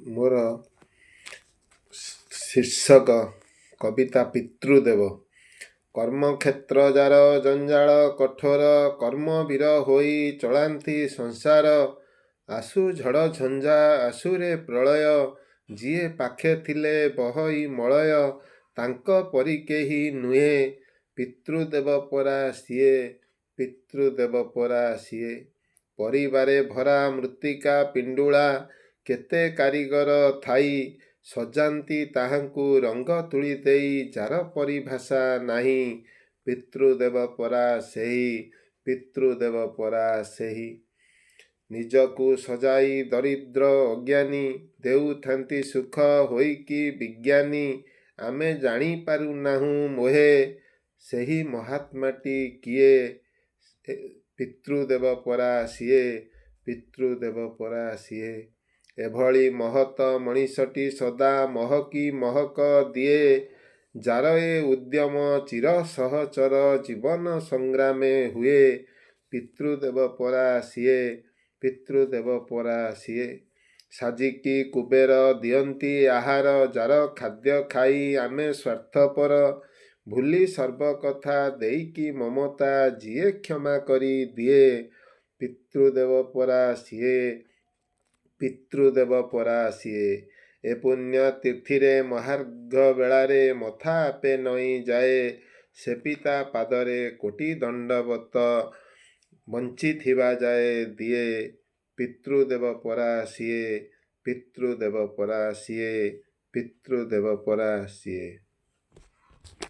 ମୋର ଶୀର୍ଷକ କବିତା ପିତୃଦେବ। କର୍ମକ୍ଷେତ୍ର ଯାର ଜଞ୍ଜାଳ କଠୋର, କର୍ମବୀର ହୋଇ ଚଳାନ୍ତି ସଂସାର। ଆସୁ ଝଡ଼ ଝଞ୍ଜା ଆସୁରେ ପ୍ରଳୟ, ଯିଏ ପାଖେ ଥିଲେ ବହଇ ମଳୟ। ତାଙ୍କ ପରି କେହି ନୁହେଁ, ପିତୃଦେବ ପରା ସିଏ, ପିତୃଦେବ ପରା ସିଏ। ପରିବାରେ ଭରା ମୃତ୍ତିକା ପିଣ୍ଡୁଳା, କେତେ କାରିଗର ଥାଇ ସଜାନ୍ତି ତାହାଙ୍କୁ ରଙ୍ଗ ତୁଳି ଦେଇ। ଯାର ପରିଭାଷା ନାହିଁ, ପିତୃଦେବ ପରା ସେହି, ପିତୃଦେବ ପରା ସେହି। ନିଜକୁ ସଜାଇ ଦରିଦ୍ର ଅଜ୍ଞାନୀ, ଦେଉଥାନ୍ତି ସୁଖ ହୋଇକି ବିଜ୍ଞାନୀ। ଆମେ ଜାଣିପାରୁନାହୁଁ ମୋହେ, ସେହି ମହାତ୍ମାଟି କିଏ। ପିତୃଦେବ ପରା ସିଏ, ପିତୃଦେବ ପରା ସିଏ। ଏଭଳି ମହତ ମଣିଷଟି ସଦା ମହକି ମହକ ଦିଏ। ଯାର ଏ ଉଦ୍ୟମ ଚିର ସହଚର, ଜୀବନ ସଂଗ୍ରାମେ ହୁଏ। ପିତୃଦେବ ପରା ସିଏ, ପିତୃଦେବ ପରା ସିଏ। ସାଜିକି କୁବେର ଦିଅନ୍ତି ଆହାର, ଯାର ଖାଦ୍ୟ ଖାଇ ଆମେ ସ୍ୱାର୍ଥପର। ଭୁଲି ସର୍ବକଥା ଦେଇକି ମମତା, ଯିଏ କ୍ଷମା କରି ଦିଏ। ପିତୃଦେବ ପରା ସିଏ, ପିତୃଦେବ ପରା ସିଏ। ଏ ପୁଣ୍ୟ ତିଥିରେ ମହାର୍ଘ ବେଳାରେ, ମଥା ଆପେ ନଇଁ ଯାଏ। ସେ ପିତା ପାଦରେ କୋଟି ଦଣ୍ଡବତ, ବଞ୍ଚିଥିବା ଯାଏ ଦିଏ। ପିତୃଦେବ ପରା ସିଏ, ପିତୃଦେବ ପରା ସିଏ, ପିତୃଦେବ ପରା ସିଏ।